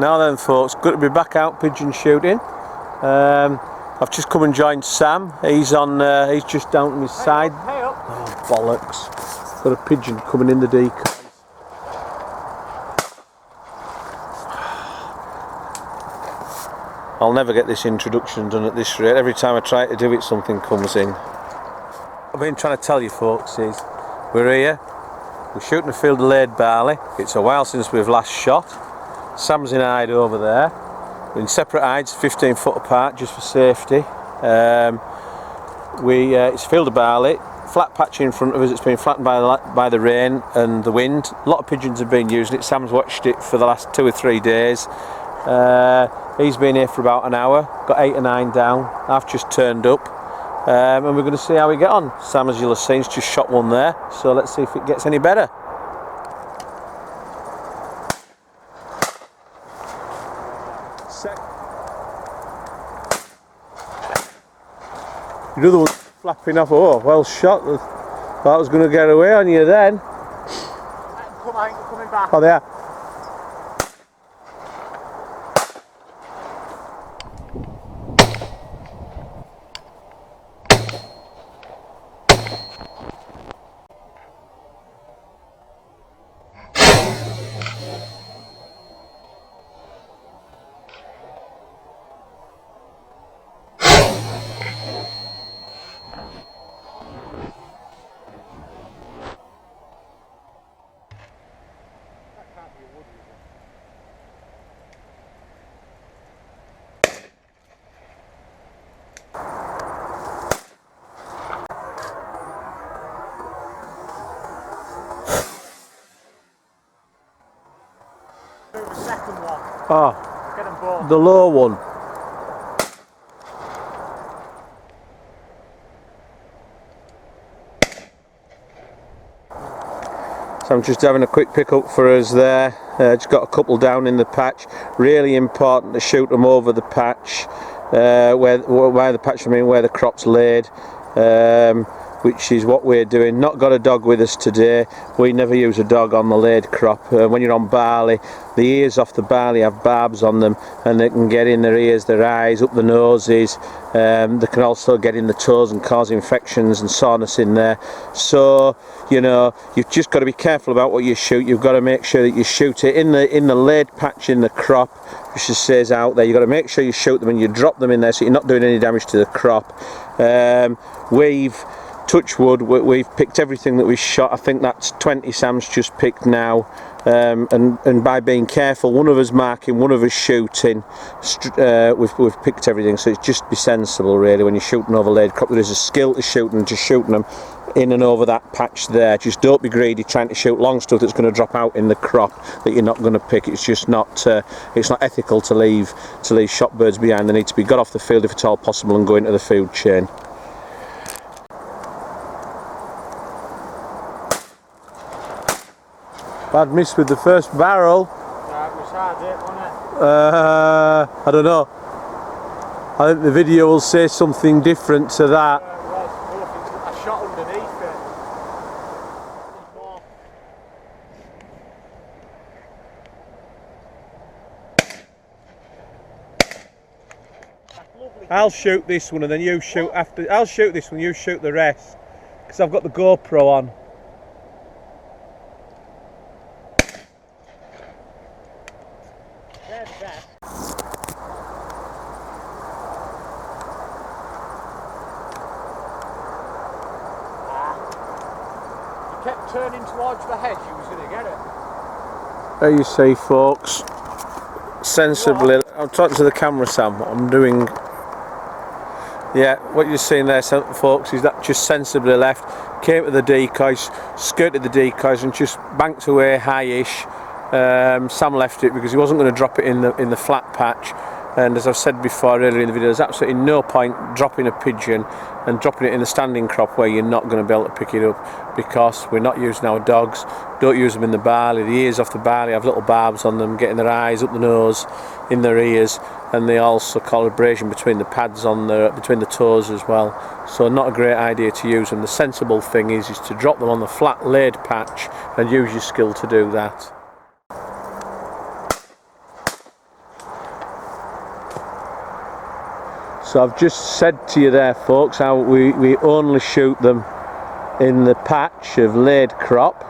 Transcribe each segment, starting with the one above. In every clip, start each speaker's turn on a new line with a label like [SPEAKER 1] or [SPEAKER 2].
[SPEAKER 1] Now then folks, good to be back out pigeon shooting. I've just come and joined Sam. He's just down to his side.
[SPEAKER 2] Hey up.
[SPEAKER 1] Oh, bollocks. Got a pigeon coming in the decoys. I'll never get this introduction done at this rate. Every time I try to do it, something comes in. I've been trying to tell you folks is, we're here, we're shooting a field of laid barley. It's a while since we've last shot. Sam's in hide over there. We're in separate hides, 15 foot apart, just for safety. It's a field of barley, flat patch in front of us. It's been flattened by the rain and the wind. A lot of pigeons have been using it. Sam's watched it for the last 2 or 3 days. He's been here for about an hour, got 8 or 9 down. I've just turned up, and we're going to see how we get on. Sam, as you'll have seen, has just shot one there, so let's see if it gets any better. The other one's flapping off. Oh, well shot. Thought I was going to get away on you then.
[SPEAKER 2] Coming back.
[SPEAKER 1] Oh, they are.
[SPEAKER 2] The second one.
[SPEAKER 1] Oh,
[SPEAKER 2] Get them both.
[SPEAKER 1] the low one. So I'm just having a quick pick up for us there. Just got a couple down in the patch. Really important to shoot them over the patch, where the patch, I mean where the crop's laid, which is what we're doing. Not got a dog with us today. We never use a dog on the laid crop. When you're on barley, the ears off the barley have barbs on them, and they can get in their ears, their eyes, up the noses. They can also get in the toes and cause infections and soreness in there. So, you know, you've just got to be careful about what you shoot. You've got to make sure that you shoot it in the laid patch in the crop, which just says out there. You've got to make sure you shoot them and you drop them in there so you're not doing any damage to the crop. Touch wood, we've picked everything that we shot. I think that's 20 Sam's just picked now, and by being careful, one of us marking, one of us shooting, we've picked everything. So it's just be sensible really when you're shooting over laid crop. There is a skill to shooting, just shooting them in and over that patch there. Just don't be greedy trying to shoot long stuff that's going to drop out in the crop that you're not going to pick. It's just not it's not ethical to leave shot birds behind. They need to be got off the field if at all possible and go into the food chain. Bad miss with the first barrel.
[SPEAKER 2] Yeah, it was hard hit, wasn't it?
[SPEAKER 1] I don't know. I think the video will say something different to that.
[SPEAKER 2] It was. I shot underneath it.
[SPEAKER 1] I'll shoot this one and then you shoot after. I'll shoot this one, you shoot the rest, because I've got the GoPro on.
[SPEAKER 2] They're the best. He kept turning towards the hedge, he was going to get it.
[SPEAKER 1] There you see folks, sensibly, I'm talking to the camera Sam, I'm doing, yeah, what you're seeing there folks is that just sensibly left, came to the decoys, skirted the decoys and just banked away high-ish. Sam left it because he wasn't going to drop it in the flat patch, and as I've said before earlier in the video, there's absolutely no point dropping a pigeon and dropping it in a standing crop where you're not going to be able to pick it up, because we're not using our dogs. Don't use them in the barley. The ears off the barley have little barbs on them, getting their eyes, up the nose, in their ears, and they also cause abrasion between the pads between the toes as well. So not a great idea to use them. The sensible thing is to drop them on the flat laid patch and use your skill to do that. So I've just said to you there, folks, how we only shoot them in the patch of laid crop,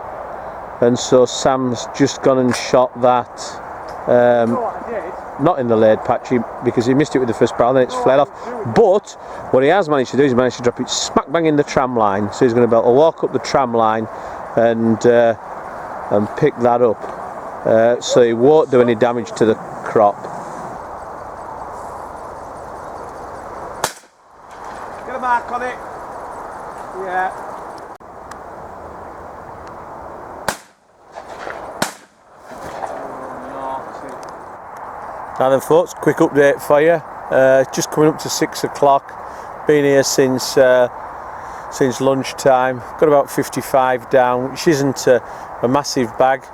[SPEAKER 1] and so Sam's just gone and shot that. Not in the laid patch because he missed it with the first barrel, then it's fled off. But what he has managed to do is managed to drop it smack bang in the tram line. So he's going to be able to walk up the tram line and pick that up. So he won't do any damage to the crop. Get a mark on it. Yeah. Now then, folks, quick update for you. Just coming up to 6 o'clock. Been here since lunchtime. Got about 55 down, which isn't a massive bag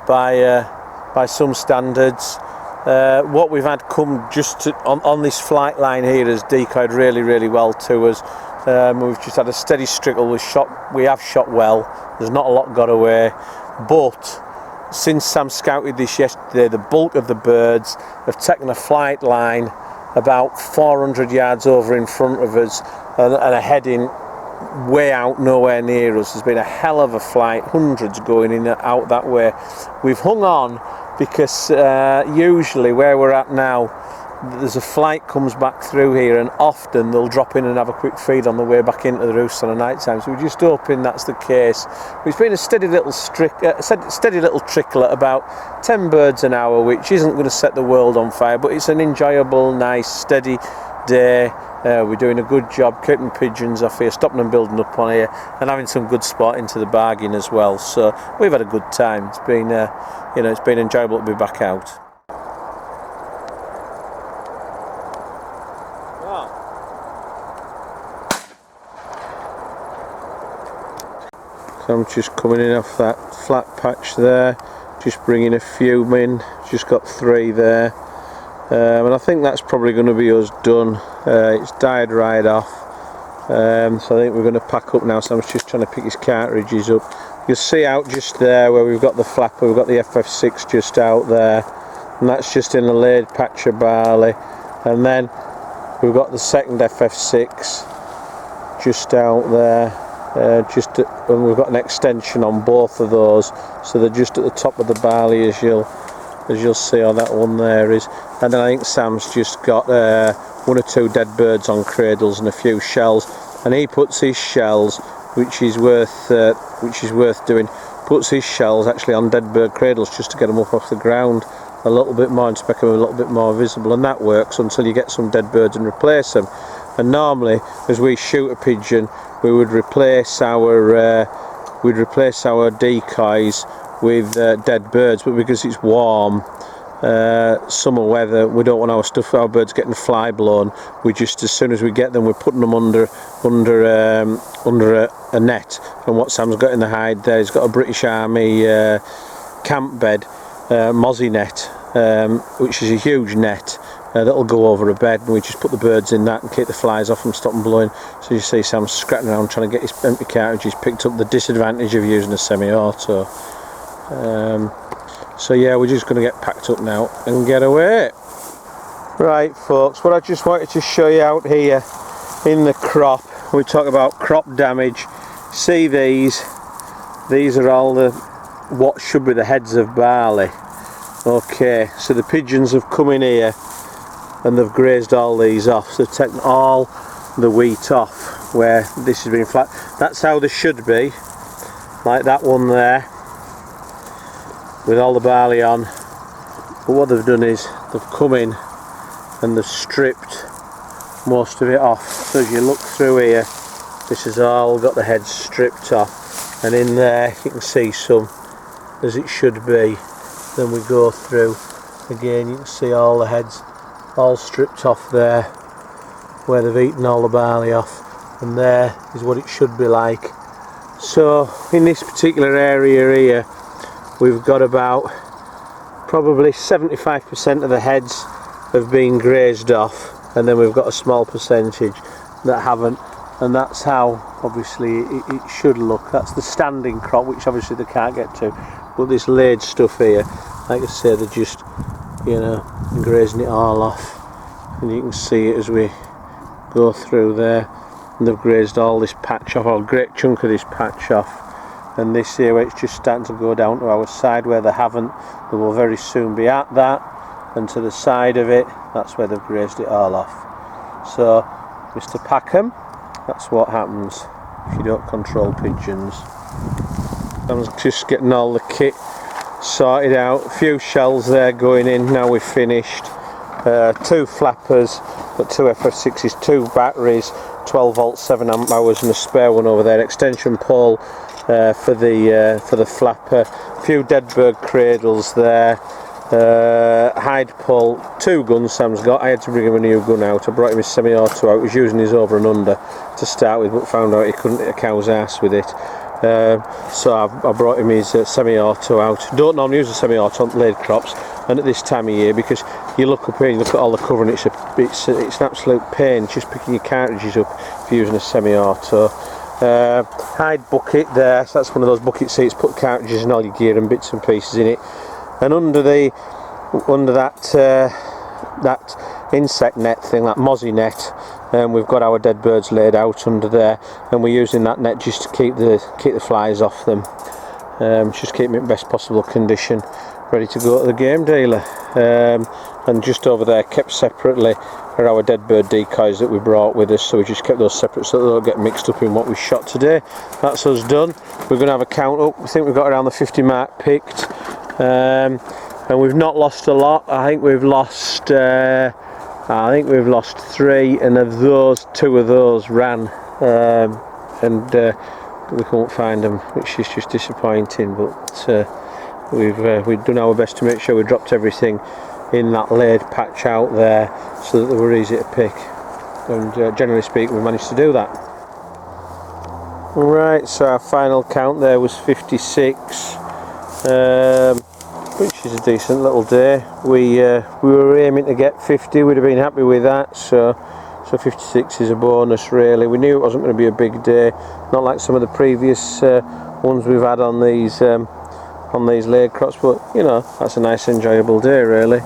[SPEAKER 1] by some standards. What we've had come just on this flight line here has decoyed really well to us. We've just had a steady striggle. We have shot well. There's not a lot got away, but since Sam scouted this yesterday, the bulk of the birds have taken a flight line about 400 yards over in front of us and are heading way out, nowhere near us. There's been a hell of a flight, hundreds going in and out that way. We've hung on because usually where we're at now, there's a flight comes back through here, and often they'll drop in and have a quick feed on the way back into the roost on a night time. So we're just hoping that's the case. It's been a steady little trickle at about 10 birds an hour, which isn't going to set the world on fire, but it's an enjoyable, nice, steady day. We're doing a good job keeping pigeons off here, stopping them building up on here, and having some good spot into the bargain as well. So we've had a good time. It's been, it's been enjoyable to be back out. So I'm just coming in off that flat patch there, just bringing a few in, just got 3 there, and I think that's probably going to be us done. It's died right off, so I think we're going to pack up now. Sam's just trying to pick his cartridges up. You'll see out just there where we've got the flapper, we've got the FF6 just out there, and that's just in a laid patch of barley, and then we've got the second FF6 just out there. And we've got an extension on both of those, so they're just at the top of the barley, as you'll see how that one there is. And then I think Sam's just got 1 or 2 dead birds on cradles and a few shells, and he puts his shells, which is worth doing, puts his shells actually on dead bird cradles just to get them up off the ground a little bit more and to make them a little bit more visible, and that works until you get some dead birds and replace them. And normally, as we shoot a pigeon, we would replace our decoys with dead birds, but because it's warm, summer weather, we don't want our birds getting fly blown. We just, as soon as we get them, we're putting them under a net. And what Sam's got in the hide there, he's got a British Army camp bed mozzie net, which is a huge net. That'll go over a bed, and we just put the birds in that and keep the flies off and stop them blowing. So you see Sam scratching around trying to get his empty cartridges picked up, the disadvantage of using a semi-auto. So yeah, we're just going to get packed up now and get away. Right folks, what I just wanted to show you out here in the crop, we talk about crop damage. See these are all what should be the heads of barley. Okay, so the pigeons have come in here and they've grazed all these off, so they've taken all the wheat off where this has been flat. That's how they should be, like that one there with all the barley on. But what they've done is they've come in and they've stripped most of it off. So as you look through here, this has all got the heads stripped off, and in there you can see some as it should be. Then we go through again, you can see all the heads all stripped off there where they've eaten all the barley off, and there is what it should be like. So in this particular area here, we've got about probably 75% of the heads have been grazed off, and then we've got a small percentage that haven't, and that's how obviously it should look. That's the standing crop, which obviously they can't get to, but this laid stuff here, like I say, they're just, grazing it all off, and you can see it as we go through there, and they've grazed all this patch off, or a great chunk of this patch off. And this here where it's just starting to go down to our side where they haven't, they will very soon be at that, and to the side of it, that's where they've grazed it all off. So Mr. Packham, that's what happens if you don't control pigeons. I'm just getting all the kit sorted out, a few shells there going in, now we've finished. 2 flappers, got 2 FF6s, 2 batteries, 12 volt 7 amp hours, and a spare one over there, extension pole for the flapper, a few dead bird cradles there, hide pull, 2 guns Sam's got. I had to bring him a new gun out. I brought him his semi-auto out. He was using his over and under to start with, but found out he couldn't hit a cow's ass with it. So I brought him his semi-auto out. Don't normally use a semi-auto on laid crops, and at this time of year, because you look up here, you look at all the cover, and it's an absolute pain just picking your cartridges up if you're using a semi-auto. Hide bucket there, so that's one of those bucket seats, put cartridges and all your gear and bits and pieces in it. And under that insect net thing, that mozzie net, we've got our dead birds laid out under there, and we're using that net just to keep the flies off them, just keep them in best possible condition, ready to go to the game dealer. And just over there, kept separately, are our dead bird decoys that we brought with us, so we just kept those separate so they don't get mixed up in what we shot today. That's us done. We're going to have a count up. I think we've got around the 50 mark picked, and we've not lost a lot. I think we've lost 3, and of those, 2 of those ran, and we couldn't find them, which is just disappointing. But we've done our best to make sure we dropped everything in that laid patch out there so that they were easy to pick, and generally speaking we managed to do that. Right, so our final count there was 56, which is a decent little day. We were aiming to get 50, we'd have been happy with that, so 56 is a bonus really. We knew it wasn't going to be a big day, not like some of the previous ones we've had on these laid crops, but you know, that's a nice enjoyable day really.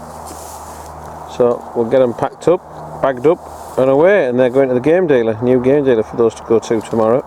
[SPEAKER 1] So we'll get them packed up, bagged up and away, and they're going to the game dealer, new game dealer for those to go to tomorrow.